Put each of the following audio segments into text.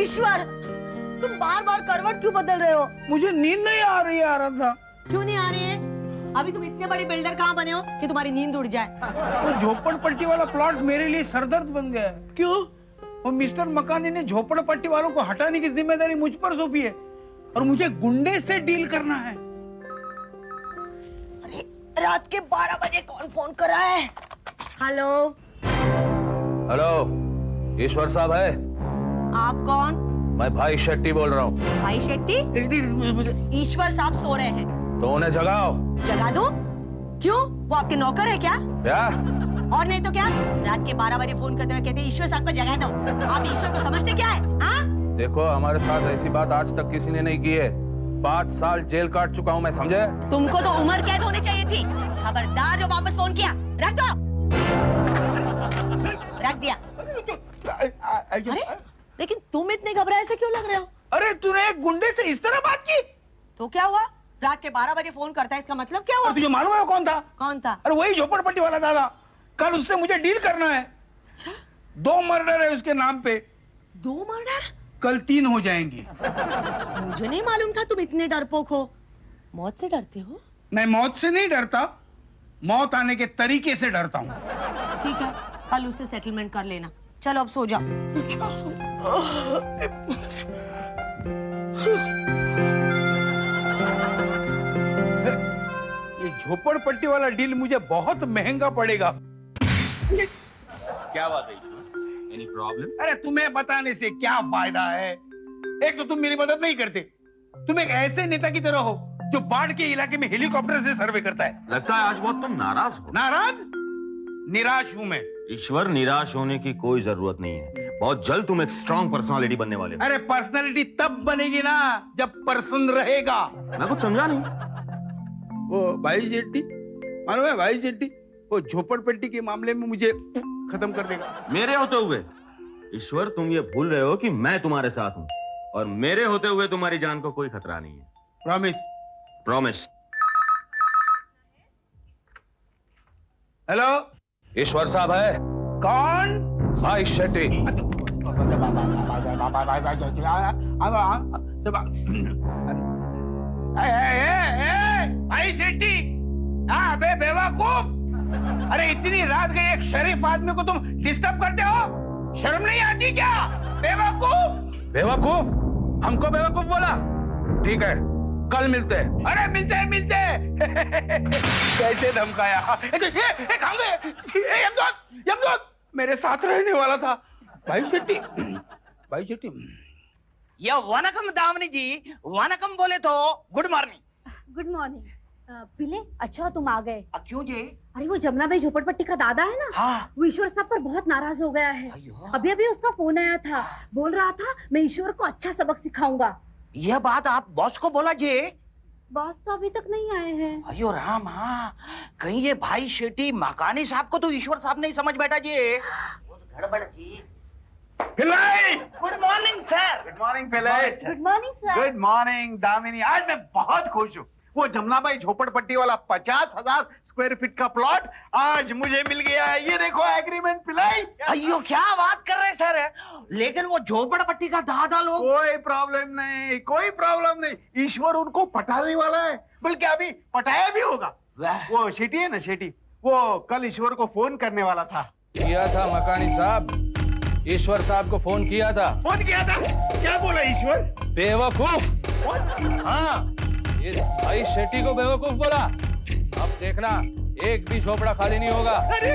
ईश्वर, तुम बार बार करवट क्यों बदल रहे हो? मुझे नींद नहीं आ रही है आराधना। क्यों नहीं आ रही है? अभी तुम इतने बड़े बिल्डर कहाँ बने हो कि तुम्हारी नींद उड़ जाए? वो झोपड़पट्टी वाला प्लॉट मेरे लिए सरदर्द बन गया है। क्यों? वो मिस्टर मकानी ने झोपड़पट्टी वालों को हटाने की जिम्मेदारी मुझ पर सौंपी है और मुझे गुंडे से डील करना है। अरे रात के 12 बजे कौन फोन कर रहा है? हेलो हेलो, ईश्वर साहब है? आप कौन? मैं भाई शेट्टी बोल रहा हूँ। भाई शेट्टी? ईश्वर साहब सो रहे हैं। तो उन्हें जगाओ। जगा दो? क्यों, वो आपके नौकर है क्या? क्या? और नहीं तो क्या, रात के 12 बजे फोन करते हुए कहते ईश्वर साहब को जगा दो। आप ईश्वर को समझते क्या है? हाँ? देखो, हमारे साथ ऐसी बात आज तक किसी ने नहीं की है। 5 साल जेल काट चुका हूँ मैं, समझे? तुमको तो उम्र कैद होनी चाहिए थी। खबरदार जो वापस फोन किया, रख दो। रख दिया। अरे लेकिन तुम इतने घबराए से क्यों लग रहे हो? अरे तूने एक गुंडे से इस तरह बात की? तो क्या हुआ? रात के 12 बजे फोन करता है, इसका मतलब क्या हुआ? तुझे मालूम है वो कौन था? कौन था? अरे वही झोपड़पट्टी वाला दादा। कल उससे मुझे डील करना है। अच्छा? 2 मर्डर है उसके नाम पे। 2 मर्डर? कल 3 हो जाएंगे। मुझे नहीं मालूम था तुम इतने डरपोक हो। मौत से डरते हो? मैं मौत से नहीं डरता, मौत आने के तरीके से डरता हूँ। ठीक है, कल उससे सेटलमेंट कर लेना। चलो अब सो जाओ। क्या ये झोपड़पट्टी वाला डील मुझे बहुत महंगा पड़ेगा। क्या बात है ईश्वर? Any problem? अरे तुम्हें बताने से क्या फायदा है? एक तो तुम मेरी मदद नहीं करते, तुम एक ऐसे नेता की तरह हो जो बाढ़ के इलाके में हेलीकॉप्टर से सर्वे करता है। लगता है आज बहुत तुम नाराज हो। नाराज? निराश हूं मैं। ईश्वर, निराश होने की कोई जरूरत नहीं है। बहुत जल्द तुम एक स्ट्रॉन्ग पर्सनालिटी बनने वाले हो। अरे पर्सनालिटी तब बनेगी ना जब पर्सन रहेगा। मैं कुछ समझा नहीं। वो भाई शेट्टी, मालूम है भाई शेट्टी, वो झोपड़पट्टी के मामले में मुझे खत्म कर देगा। मेरे होते हुए? ईश्वर, तुम ये भूल रहे हो कि मैं तुम्हारे साथ हूँ और मेरे होते हुए तुम्हारी जान को कोई खतरा नहीं है। प्रॉमिस? प्रॉमिस। हेलो, ईश्वर साहब है? कौन? भाई शेट्टी। भाई शेट्टी, अबे बेवकूफ, अरे इतनी रात गई एक शरीफ आदमी को तुम डिस्टर्ब करते हो? शर्म नहीं आती क्या? बेवकूफ। बेवकूफ? हमको बेवकूफ बोला? ठीक है, कल मिलते हैं। अरे मिलते हैं, मिलते हैं। कैसे धमकाया? यमदूत मेरे साथ रहने वाला था। भाई शेट्टी, भाई शेट्टी। ये वनकम दामनी जी, वनकम बोले तो गुड मॉर्निंग। Good morning. पिले, अच्छा तुम आ गए। क्यों जी? अरे वो जमुना भाई झोपड़पट्टी का दादा है ना, हाँ। वो ईश्वर साहब पर बहुत नाराज हो गया है। अभी अभी उसका फोन आया था, बोल रहा था मैं ईश्वर को अच्छा सबक सिखाऊंगा। यह बात आप बॉस को बोला जी? बॉस तो अभी तक नहीं आए हैं। अयो राम, हाँ, कहीं ये भाई शेट्टी मकानी साहब को तो ईश्वर साहब नहीं समझ बैठा जी। गड़बड़ जी। Pillai! Good morning sir. Good morning Pillai. Good morning sir. Good morning Damini. आज मैं बहुत खुश हूँ। वो जमुनाबाई झोपड़पट्टी वाला 50,000 स्क्वायर फीट का प्लॉट आज मुझे मिल गया है। ये देखो एग्रीमेंट पिल्लाई। अयो क्या बात कर रहे हैं सर, लेकिन वो झोपड़पट्टी का दादा लोग। कोई प्रॉब्लम नहीं, कोई प्रॉब्लम नहीं। ईश्वर उनको पटाने वाला है, बल्कि अभी पटाया भी होगा। वो शेट्टी है ना, शेट्टी, वो कल ईश्वर को फोन करने वाला था। किया था मकानी साहब, ईश्वर साहब को फोन किया था। फोन किया था? क्या बोला ईश्वर? बेवकूफ। हाँ, इस भाई शेट्टी को बेवकूफ बोला। अब देखना, एक भी झोपड़ा खाली नहीं होगा। अरे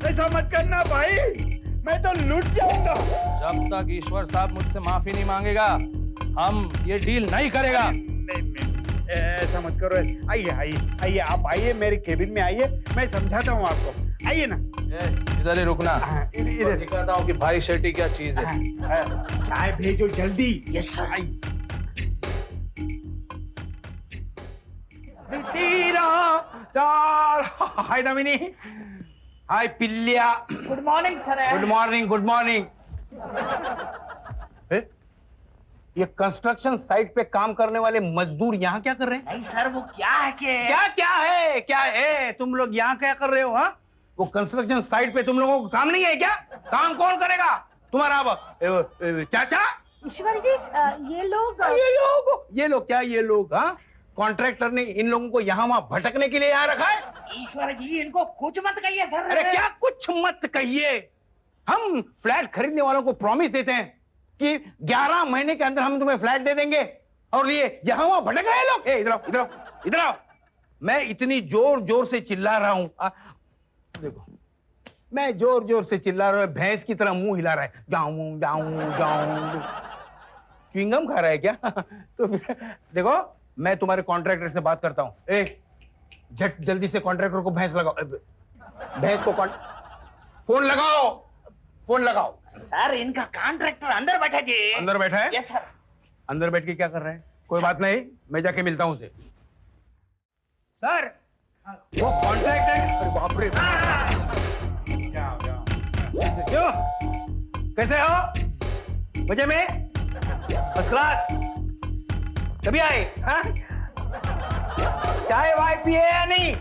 ऐसा मत करना भाई, मैं तो लूट जाऊंगा। जब तक ईश्वर साहब मुझसे माफी नहीं मांगेगा, हम ये डील नहीं करेगा। नहीं, ऐसा मत करो। आइए आइए आइए, आप आइए मेरे केबिन में आइए, मैं समझाता हूँ आपको। आइए ना। इधर ही रुकना। इधर दिखाता हूँ कि भाई शेट्टी क्या चीज है। चाय भेजो जल्दी। Yes sir. Hi Damini. Hi Pillai. Good morning sir. Good morning, good morning. ये कंस्ट्रक्शन साइट पे काम करने वाले मजदूर यहाँ क्या कर रहे हैं? नहीं सर, वो क्या है कि क्या है तुम लोग यहाँ क्या कर रहे हो? हाँ, वो कंस्ट्रक्शन साइट पे तुम लोगों को काम नहीं है क्या? काम कौन करेगा? तुम्हारा चाचा ईश्वर जी ये लोग ये लोग क्या, ये लोग? हाँ, कॉन्ट्रैक्टर ने इन लोगों को यहाँ वहाँ भटकने के लिए यहाँ रखा है। ईश्वर जी इनको कुछ मत कहिए सर। अरे क्या कुछ मत कहिए, हम फ्लैट खरीदने वालों को प्रॉमिस देते हैं कि 11 महीने के अंदर हम तुम्हें फ्लैट दे देंगे, और ये यहाँ वहाँ भटक रहे हैं लोग। इधर आओ, इधर आओ, इधर आओ। मैं इतनी जोर जोर से चिल्ला रहा हूँ, देखो मैं जोर जोर से चिल्ला रहा हूँ, भैंस की तरह मुंह हिला रहा है, जाऊं जाऊं जाऊं। च्युइंगम खा रहा है क्या? तो फिर देखो मैं तुम्हारे कॉन्ट्रैक्टर से बात करता हूँ। झट जल्दी से कॉन्ट्रैक्टर को भैंस लगाओ, भैंस को फोन लगाओ, फोन लगाओ। सर इनका कॉन्ट्रैक्टर अंदर बैठा जी। अंदर बैठा है? Yes sir. अंदर बैठ के क्या कर रहा है? कोई बात नहीं, मैं जाके मिलता हूँ उसे। सर वो कॉन्ट्रैक्टर, अरे बाप रे, क्यों, कैसे हो? मजे में? First class? कभी आए? हाँ? चाय वाय पिए या नहीं?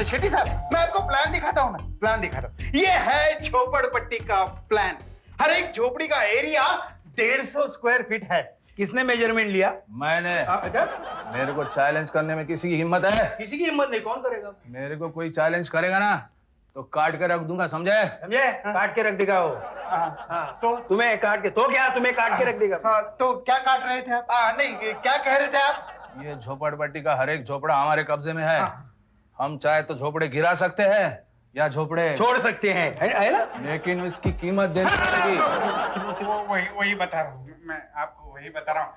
शेट्टी साहब, मैं आपको प्लान दिखाता हूँ ना, प्लान दिखाता हूँ। ये है झोपड़पट्टी का प्लान। हर एक झोपड़ी का एरिया 150 स्क्वायर फीट है। किसने मेजरमेंट लिया? मैंने। अच्छा, मेरे को चैलेंज करने में किसी की हिम्मत है? किसी की हिम्मत नहीं, कौन करेगा? मेरे को कोई चैलेंज करेगा ना तो काट के रख दूंगा, समझे? समझे? काट के रख देगा वो। तो तुम्हें काट के, तो क्या तुम्हें काट के रख देगा? हाँ, तो क्या काट रहे थे आप? नहीं, क्या कह रहे थे आप? ये झोपड़पट्टी का हर एक झोपड़ा हमारे कब्जे में है। हम चाहे तो झोपड़े गिरा सकते हैं या झोपड़े छोड़ सकते हैं, है ना? लेकिन इसकी कीमत देनी पड़ेगी। वही बता रहा हूँ मैं आपको, वही बता रहा हूँ।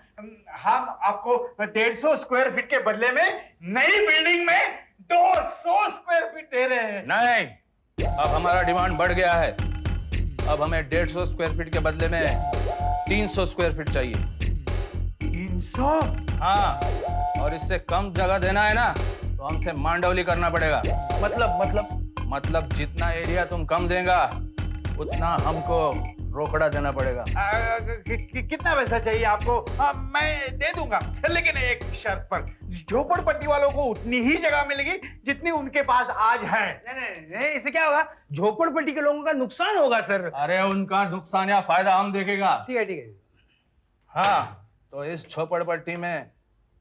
हम आपको 150 स्क्वायर फीट के बदले में नई बिल्डिंग में 200 स्क्वायर फीट दे रहे हैं। नहीं, अब हमारा डिमांड बढ़ गया है। अब हमें 150 स्क्वायर फीट के बदले में 300 स्क्वायर फीट चाहिए। 300? हाँ, और इससे कम जगह देना है ना तो हमसे मांडवली करना पड़ेगा। मतलब जितना एरिया तुम कम देगा उतना हमको रोकड़ा देना पड़ेगा। कितना पैसा चाहिए आपको? मैं दे दूंगा, लेकिन एक शर्त पर। झोपड़पट्टी वालों को उतनी ही जगह मिलेगी जितनी उनके पास आज है। नहीं, इससे क्या होगा? झोपड़पट्टी के लोगों का नुकसान होगा सर। अरे उनका नुकसान या फायदा हम देखेगा। ठीक है। हाँ, तो इस झोपड़पट्टी में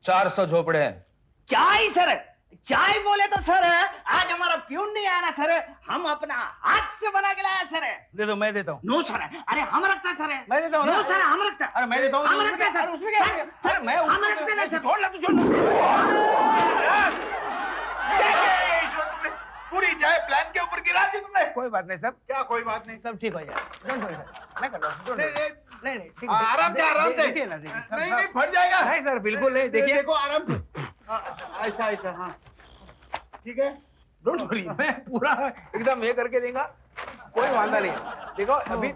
400 झोपड़े हैं। चाय सर, चाय बोले तो सर आज हमारा प्यून नहीं आया ना सर, हम अपना हाथ से बना के लाया सर। दे दो, मैं देता हूँ। नो सर, अरे हम रखता सर। मैं देता हूँ ना। नो सर, हम रखता। अरे मैं देता हूँ। हम रखते हैं सर। उसमें क्या है? सर, मैं हम रखते हैं सर। छोड़ ला, तू छोड़ ला। ईश्वर, तुमने पूरी चाय प्लान के ऊपर गिरा दी तुमने। कोई बात नहीं सब, क्या कोई बात नहीं? सब ठीक हो जाए। डोंट वरी, मैं कर रहा हूँ। नहीं, ठीक है। आराम से, आराम से। देखिए ना, देखिए। नहीं, फट जाएगा। नहीं सर, बिल्कुल नहीं। देखिए, देखो आराम से। ऐसा, हाँ, ठीक है। डोंट वरी, मैं पूरा एकदम ये करके देगा, कोई वांदा नहीं। देखो अभी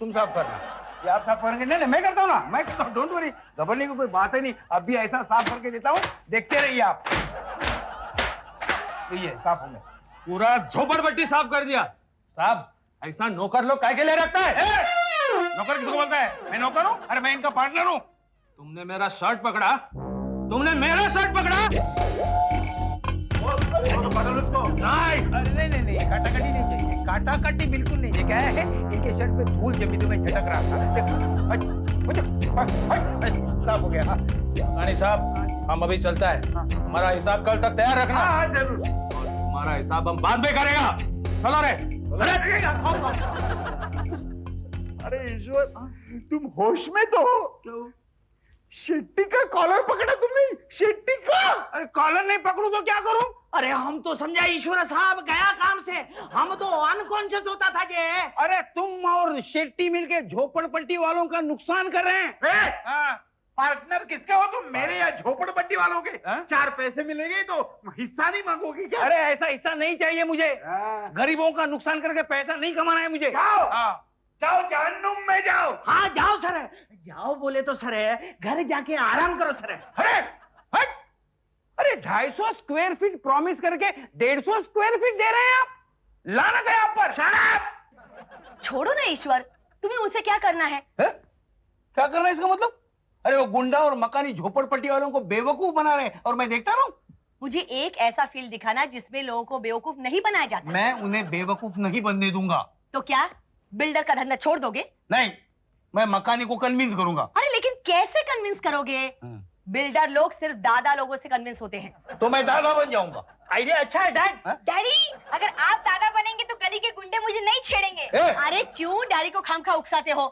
तुम साफ करना, ये आप साफ करेंगे? नहीं, मैं करता हूँ ना, मैं करता हूँ। डोंट वरी, घबराने की कोई बात ही नहीं। अब भी ऐसा साफ करके देता हूँ, देखते रहिए आप। तो ये साफ हो गया, पूरा झोपड़पट्टी साफ कर दिया। साहब, ऐसा नौकर लोग काय के लिए रखता है? नौकर किसको बोलता है? मैं नौकर हूँ? अरे मैं इनका पार्टनर हूँ। तुमने मेरा शर्ट पकड़ा, तुमने मेरा शर्ट पकड़ा। नहीं, काटाकटी नहीं चाहिए, काटाकटी बिल्कुल नहीं चाहिए। क्या है, इनके शर्ट पे धूल जमी तो मैं झटक रहा था। साफ हो गया। रानी साहब, हम अभी चलता है। हमारा हिसाब कल तक तैयार रखना। हाँ, जरूर। और तुम्हारा हिसाब हम बाद में करेगा। चलो रे। अरे ईश्वर, तुम होश में तो हो? क्यों? शेट्टी का कॉलर पकड़ा तुमने? शेट्टी का? अरे कॉलर नहीं पकड़ू तो क्या करूं? अरे हम तो समझा ईश्वर साहब गया काम से, हम तो अनकॉन्शियस होता था जे। अरे तुम और शेट्टी मिलके झोपड़पट्टी वालों का नुकसान कर रहे हैं। पार्टनर किसके हो तुम? मेरे या झोपड़पट्टी वालों के? 4 पैसे मिलेंगे तो हिस्सा नहीं मांगोगी क्या? अरे ऐसा हिस्सा नहीं चाहिए मुझे। गरीबों का नुकसान करके पैसा नहीं कमाना है मुझे। जाओ जहन्नुम में जाओ। हाँ जाओ सर, जाओ बोले तो सर घर जाके आराम करो सर। अरे हट! अरे 250 स्क्वायर फीट प्रॉमिस करके 150 स्क्वायर फीट दे रहे हैं आप। लानत है आप पर। Shut up! छोड़ो ना ईश्वर, तुम्हें उनसे क्या करना है? क्या करना है इसका मतलब? अरे वो गुंडा और मकानी झोपड़पट्टी वालों को बेवकूफ बना रहे हैं और मैं देखता रहूं? मुझे एक ऐसा फील्ड दिखाना जिसमें लोगों को बेवकूफ नहीं बनाया जाता। मैं उन्हें बेवकूफ नहीं बनने दूंगा। तो क्या बिल्डर का धंधा छोड़ दोगे? नहीं, मैं मकानी को कन्विंस करूंगा। अरे लेकिन कैसे कन्विंस करोगे? बिल्डर लोग सिर्फ दादा लोगों से कन्विंस होते हैं। तो मैं दादा बन जाऊंगा। आइडिया अच्छा है डैड। डैडी, अगर आप दादा बनेंगे तो गली के गुंडे मुझे नहीं छेड़ेंगे। अरे क्यों डैडी को खामखा उकसाते हो?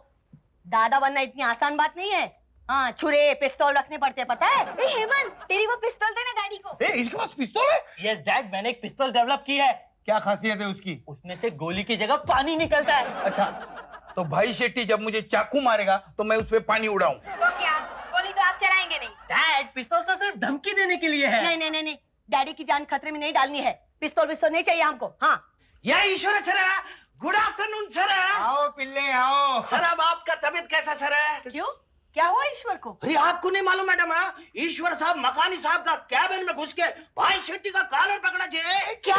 दादा बनना इतनी आसान बात नहीं है। हाँ, छुरे पिस्तौल रखने पड़ते हैं, पता है? ए हेमंत, तेरी वो पिस्तौल देना डैडी को। इसके पास पिस्तौल है? यस डैड, मैंने एक पिस्तौल डेवलप की है। क्या खासियत है उसकी? उसमें से गोली की जगह पानी निकलता है। अच्छा, तो भाई शेट्टी जब मुझे चाकू मारेगा तो मैं उस पे पानी उड़ाऊं। तो क्या गोली तो आप चलाएंगे नहीं? डैड, पिस्तौल तो सिर्फ धमकी देने के लिए है। नहीं, डैडी की जान खतरे में नहीं डालनी है। पिस्तौल नहीं चाहिए हमको। हाँ, या ईश्वर सर, गुड आफ्टरनून सर। आओ पिल्ले आओ। सर, अब आपका तबीयत कैसा सर है? क्यों, क्या हुआ ईश्वर को? अरे आपको नहीं मालूम मैडम? ईश्वर साहब मकानी साहब का कैबिन में घुस के भाई शेट्टी का कॉलर पकड़ा जी। क्या?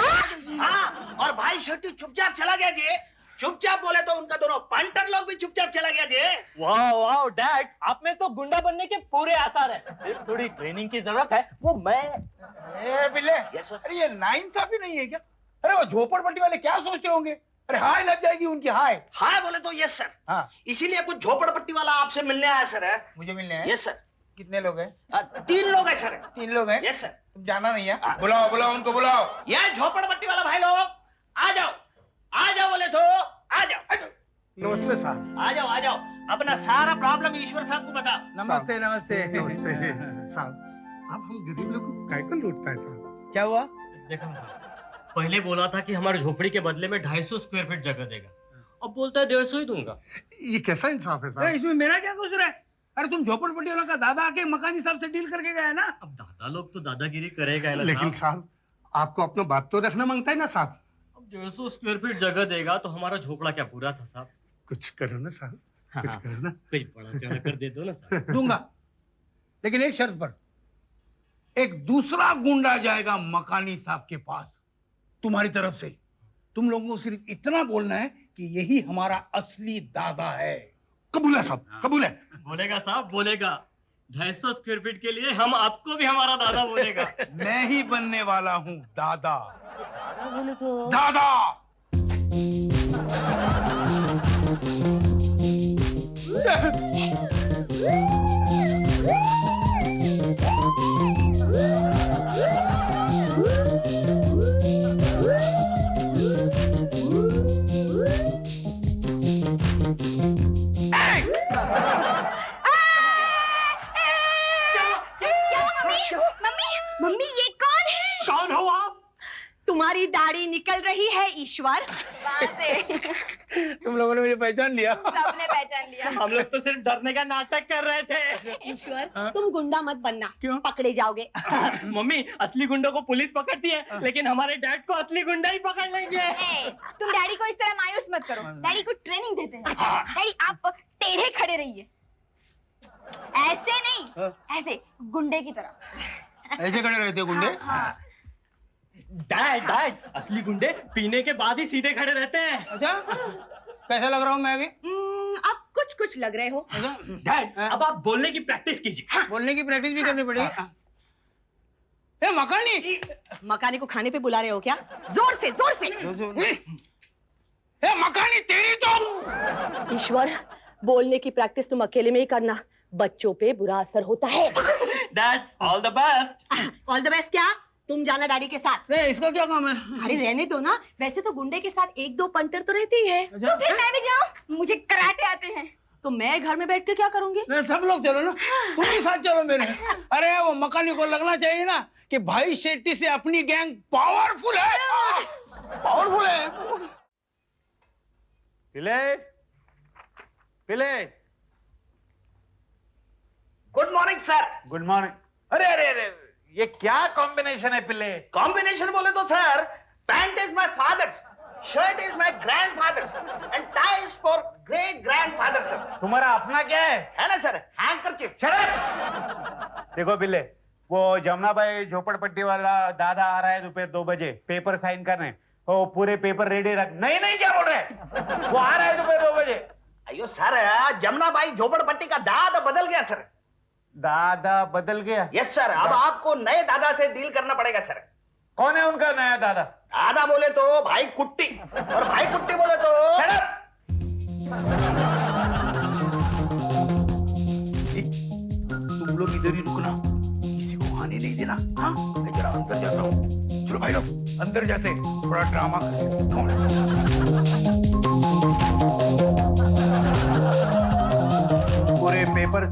हाँ, और भाई शेट्टी चुपचाप चला गया जी। चुपचाप बोले तो उनका दोनों पंटर लोग भी चुपचाप चला गया जी। वाह वाह डैड, आप में तो गुंडा बनने के पूरे आसार हैं। सिर्फ थोड़ी ट्रेनिंग की जरूरत है, वो मैं। ए पिल्ले, Yes, sir. अरे ये नाइंसाफी नहीं है क्या? अरे वो झोपड़पट्टी वाले क्या सोचते होंगे? अरे हाय लग जाएगी उनकी, हाय। हाँ बोले तो यस सर। हाँ, इसीलिए कुछ झोपड़पट्टी वाला आपसे मिलने आया सर। मुझे मिलने हैं। Yes sir. कितने लोग हैं? 3 लोग हैं सर। 3 लोग हैं। Yes sir. तुम जाना नहीं है? बुलाओ बुलाओ उनको बुलाओ। ये झोपड़पट्टी वाला भाई लोग आ जाओ, आ जाओ बोले तो आ जाओ। नमस्ते साहब। आ जाओ, आ जाओ, अपना सारा प्रॉब्लम ईश्वर साहब को बताओ। नमस्ते नमस्ते नमस्ते साहब। अब हम गरीब लोगों को काय को लूटता है साहब? क्या हुआ? देखो साहब, पहले बोला था कि हमारे झोपड़ी के बदले में 250 स्क्वायर फीट जगह देगा, अब बोलता है 150 ही दूंगा। ये कैसा इंसाफ है साहब? इसमें मेरा क्या कसूर है? अरे तुम झोपड़पट्टी वाला का दादा आके मकानी साहब से डील करके गया ना। अब दादा लोग तो दादागिरी करेगा ना लेकिन साहब। साहब, आपको अपना बात तो रखना मांगता है ना साहब। अब 150 स्क्वायर फीट जगह देगा तो हमारा झोपड़ा क्या पूरा था साहब? कुछ करो ना साहब, कुछ हाँ, करो ना। कुछ बड़ा चढ़ा कर दे दो ना साहब। दूंगा, लेकिन एक शर्त पर। एक दूसरा गुंडा जाएगा मकानी साहब के पास तुम्हारी तरफ से। तुम लोगों को सिर्फ इतना बोलना है कि यही हमारा असली दादा है। कबूल है साहब, कबूल है। बोलेगा साहब, बोलेगा। 250 स्क्वायर फीट के लिए हम आपको भी हमारा दादा बोलेगा। मैं ही बनने वाला हूँ दादा। बोले तो दादा। मम्मी ये कौन है? कौन हो आप? तुम्हारी दाढ़ी निकल रही है ईश्वर। वहाँ से तुम लोगों ने मुझे पहचान लिया। सबने पहचान लिया। हम लोग तो सिर्फ डरने का नाटक कर रहे थे। ईश्वर, तुम गुंडा मत बनना। क्यों? पकड़े जाओगे। मम्मी, असली गुंडों को पुलिस पकड़ती है, लेकिन हमारे डैड को असली गुंडा ही पकड़ लेंगे। ए, तुम डैडी को इस तरह मायूस मत करो। डैडी को ट्रेनिंग देते हैं। डैडी आप टेढ़े खड़े रहिए, ऐसे नहीं, ऐसे गुंडे की तरह। ऐसे खड़े रहते हो गुंडे? डैड डैड, असली गुंडे पीने के बाद ही सीधे खड़े रहते हैं। अच्छा, कैसा लग रहा हूँ मैं अभी? अब कुछ कुछ लग रहे हो। डैड, अब आप बोलने की प्रैक्टिस कीजिए। बोलने की प्रैक्टिस भी करनी पड़ेगी। ए मकानी, मकानी को खाने पे बुला रहे हो क्या? जोर से, जोर से। ए मकानी, तेरी तो। ईश्वर, बोलने की प्रैक्टिस तुम अकेले में ही करना, बच्चों पे बुरा असर होता है। Dad, all the best. All the best क्या? तुम जाना डैडी के साथ। नहीं, इसका क्या काम है? अरे रहने दो ना, वैसे तो गुंडे के साथ 1-2 पंटर तो रहती है। तो फिर मैं भी जाऊँ? मुझे कराटे आते हैं। तो मैं घर में बैठ के क्या करूंगी? नहीं, सब लोग चलो ना, तुम भी साथ चलो मेरे। अरे वो मकानी को लगना चाहिए ना कि भाई शेट्टी से अपनी गैंग पावरफुल है, पावरफुल है। पिले, पिले। Good morning sir. Good morning. अरे अरे अरे, ये क्या कॉम्बिनेशन है पिले? कॉम्बिनेशन बोले तो sir, pant is my father's, shirt is my grandfathers and tie is for great grandfather sir. तुम्हारा अपना क्या है ना सर? हैंकरचीफ। देखो पिले, वो जमुना भाई झोपड़पट्टी वाला दादा आ रहा है दोपहर 2 बजे पेपर साइन करने। वो पूरे पेपर रेडी रख। नहीं नहीं, क्या बोल रहे हैं? वो आ रहा है दोपहर 2 बजे। अयो सर, जमुना बाई झोपड़पट्टी का दादा बदल गया सर। दादा बदल गया। यस सर, अब आपको नए दादा से डील करना पड़ेगा सर। कौन है उनका नया दादा? दादा बोले तो भाई कुट्टी, और भाई कुट्टी बोले तो तुम लोग इधर ही रुकना, किसी को आने नहीं देना। हाँ, मैं जरा अंदर जाता हूँ। चलो भाई लोग अंदर जाते, थोड़ा ड्रामा पूरे पेपर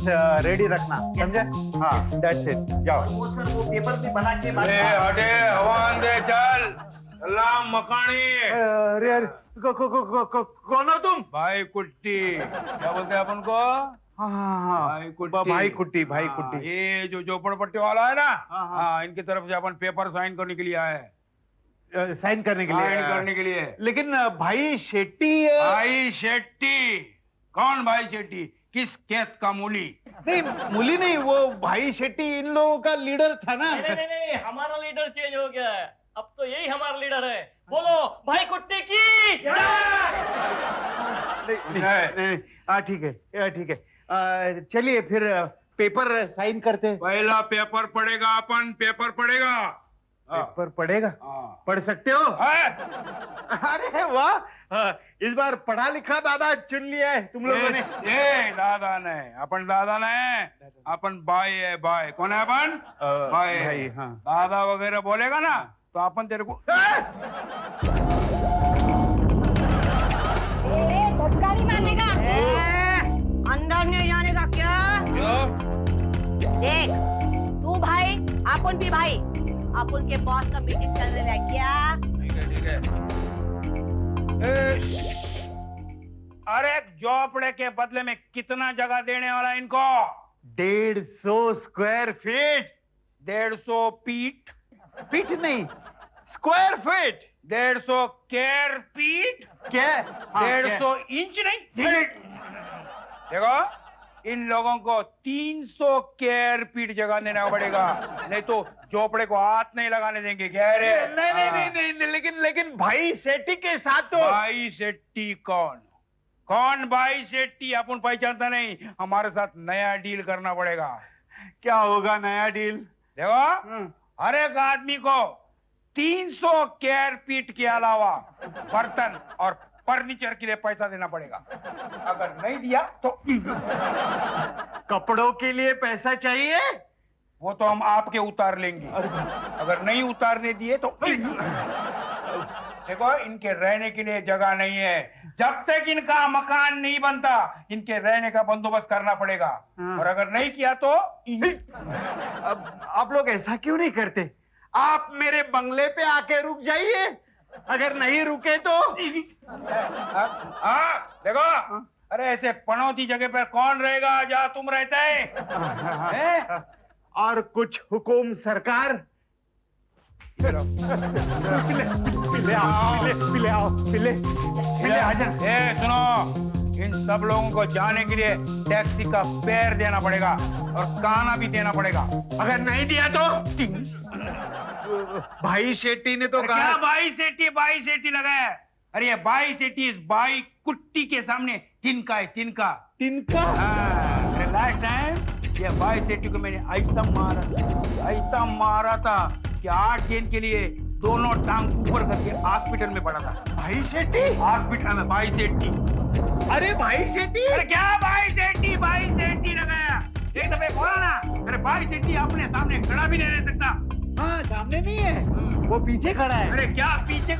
रेडी रखना, समझे? हाँ, दैट्स इट, जाओ। वो सर वो पेपर भी बना के हटे, हवान दे, चल सलाम मकानी। अरे अरे कौन हो तुम? भाई कुट्टी, क्या बोलते हैं अपन को? हाँ, भाई कुट्टी। भाई कुट्टी, भाई हाँ, कुट्टी। ये जो झोपड़पट्टी वाला है ना, हाँ। हाँ, इनकी तरफ से अपन पेपर साइन करने के लिए आए हैं। साइन करने के लिए? साइन करने के लिए। लेकिन भाई शेट्टी भाई शेट्टी? कौन भाई शेट्टी? किस खेत का मूली? नहीं, मूली नहीं, वो भाई शेट्टी इन लोगों का लीडर था ना। नहीं, हमारा लीडर चेंज हो गया है, अब तो यही हमारा लीडर है। बोलो भाई कुट्टी की जय। नहीं, हाँ ठीक है, ठीक है। चलिए फिर पेपर साइन करते हैं। पहला पेपर पड़ेगा अपन, पेपर पड़ेगा। पेपर पढ़ेगा? हाँ। पढ़ सकते हो? है? अरे वाह, इस बार पढ़ा लिखा दादा चुन लिया है तुम लोगों ने। ये दादा ने, अपन दादा ने, अपन भाई है, भाई। कौन है अपन? भाई। भाई, हाँ। दादा वगैरह बोलेगा ना तो अपन तेरे को धक्का नहीं मारने का। अंदर नहीं जाने का क्या? देख, तू भाई, अपन भी भाई, अपन के बॉस का मीटिंग चल रहा है क्या? ठीक है। अरे झोपड़े के बदले में कितना जगह देने वाला है इनको? 150 स्क्वायर फीट। 150 फीट? फीट नहीं, स्क्वायर फीट। 150 square feet? क्या? 150 इंच नहीं? देखो, इन लोगों को 300 स्क्वायर फीट जगह देना पड़ेगा, नहीं तो झोपड़े को हाथ नहीं लगाने देंगे। कह रहे? नहीं, लेकिन भाई सेठी के साथ तो। भाई शेट्टी कौन? कौन भाई शेट्टी? अपन पहचानता नहीं, हमारे साथ नया डील करना पड़ेगा। क्या होगा नया डील? देखो, हर एक आदमी को 300 स्क्वायर फीट के अलावा बर्तन और फर्नीचर के लिए पैसा देना पड़ेगा। अगर नहीं दिया तो कपड़ों के लिए पैसा चाहिए? वो तो हम आपके उतार लेंगे। अगर नहीं उतारने दिए तो देखो, इनके रहने के लिए जगह नहीं है। जब तक इनका मकान नहीं बनता, इनके रहने का बंदोबस्त करना पड़ेगा। और अगर नहीं किया तो अब आप लोग ऐसा क्यों नहीं करते? आप मेरे बंगले पे आके रुक जाइए, अगर नहीं रुके तो। हाँ, देखो, अरे ऐसे पनौती जगह पर कौन रहेगा जहाँ तुम रहते हैं? और कुछ हुकुम सरकार? पिले आजा। सुनो, इन सब लोगों को जाने के लिए टैक्सी का फेयर देना पड़ेगा और खाना भी देना पड़ेगा। अगर नहीं दिया तो? भाई शेट्टी ने तो क्या कहा। भाई सेठी लगाया? अरे ये भाई सेठी इस भाई कुट्टी के सामने तिनका है, तिनका। तिनका? अरे लास्ट टाइम ये भाई सेठी को मैंने ऐसा मारा था कि 8 दिन के लिए दोनों टांग ऊपर करके हॉस्पिटल में पड़ा था। भाई शेट्टी? हॉस्पिटल में भाई सेठी। अरे भाई शेट्टी? अरे क्या भाई सेठी लगाया? एक दफे बोला ना, अरे भाई सेठी अपने सामने खड़ा भी नहीं रह सकता। हाँ, सामने नहीं है, वो पीछे खड़ा है। अरे क्या पीछे?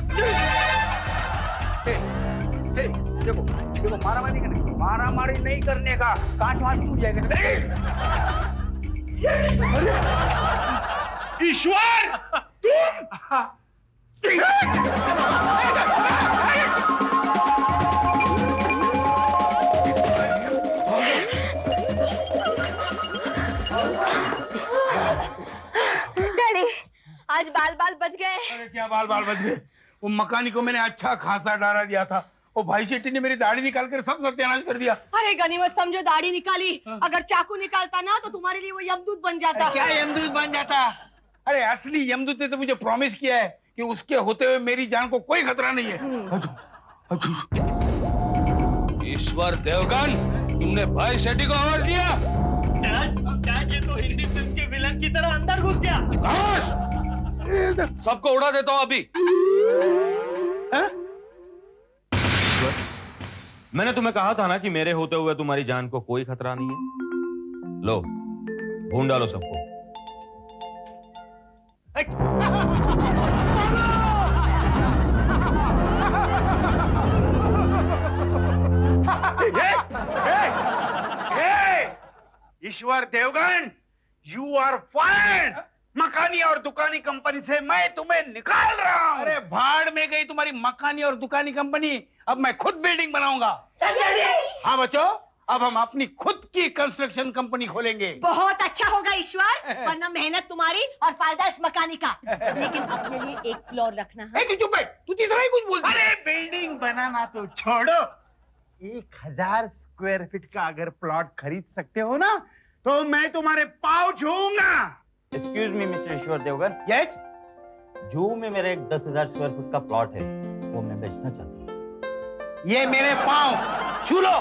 देखो, मारामारी करने, मारामारी नहीं करने का, कांच वाच टूट जाएगा। ईश्वर, तुम? डैडी, आज बाल बच गए। अरे क्या बाल बच गए? वो मकानी को मैंने अच्छा खासा डरा दिया था, वो भाई शेट्टी ने मेरी दाढ़ी निकाल कर सब सत्यानाश कर दिया। अरे गनीमत समझो, दाढ़ी निकाली। अगर चाकू निकालता ना तो तुम्हारे लिए वो यमदूत बन जाता। क्या यमदूत बन जाता? अरे असली यमदूत ने तो मुझे प्रॉमिस किया है कि उसके होते हुए मेरी जान को कोई खतरा नहीं है। ईश्वर देवगन, तुमने भाई शेट्टी को आवाज दिया? डैड ये तो हिंदी फिल्म के विलन की तरह अंदर घुस गया। सबको उड़ा देता हूं अभी। मैंने तुम्हें कहा था ना कि मेरे होते हुए तुम्हारी जान को कोई खतरा नहीं है। लो, भून डालो सबको। ईश्वर देवगन, यू आर फायर्ड। मकानी और दुकानी कंपनी से मैं तुम्हें निकाल रहा हूं। अरे भाड़ में गई तुम्हारी मकानी और दुकानी कंपनी। अब मैं खुद बिल्डिंग बनाऊंगा। हाँ बच्चों, अब हम अपनी खुद की कंस्ट्रक्शन कंपनी खोलेंगे। बहुत अच्छा होगा ईश्वर, वरना मेहनत तुम्हारी और फायदा इस मकानी का। लेकिन अपने लिए एक फ्लोर रखना है। चुप बैठ, तू तीसरा ही कुछ बोलती है। अरे बिल्डिंग बनाना तो छोड़ो, 1000 स्क्वायर फीट का अगर प्लॉट खरीद सकते हो ना तो मैं तुम्हारे पाँव छूऊंगा। एक्सक्यूज मी मिस्टर ईश्वर देवगन, यस, जुहू में मेरा एक 10,000 स्क्वायर फुट का प्लॉट है, वो मैं बेचना चाहता हूँ। ये मेरे पाँव छू लो।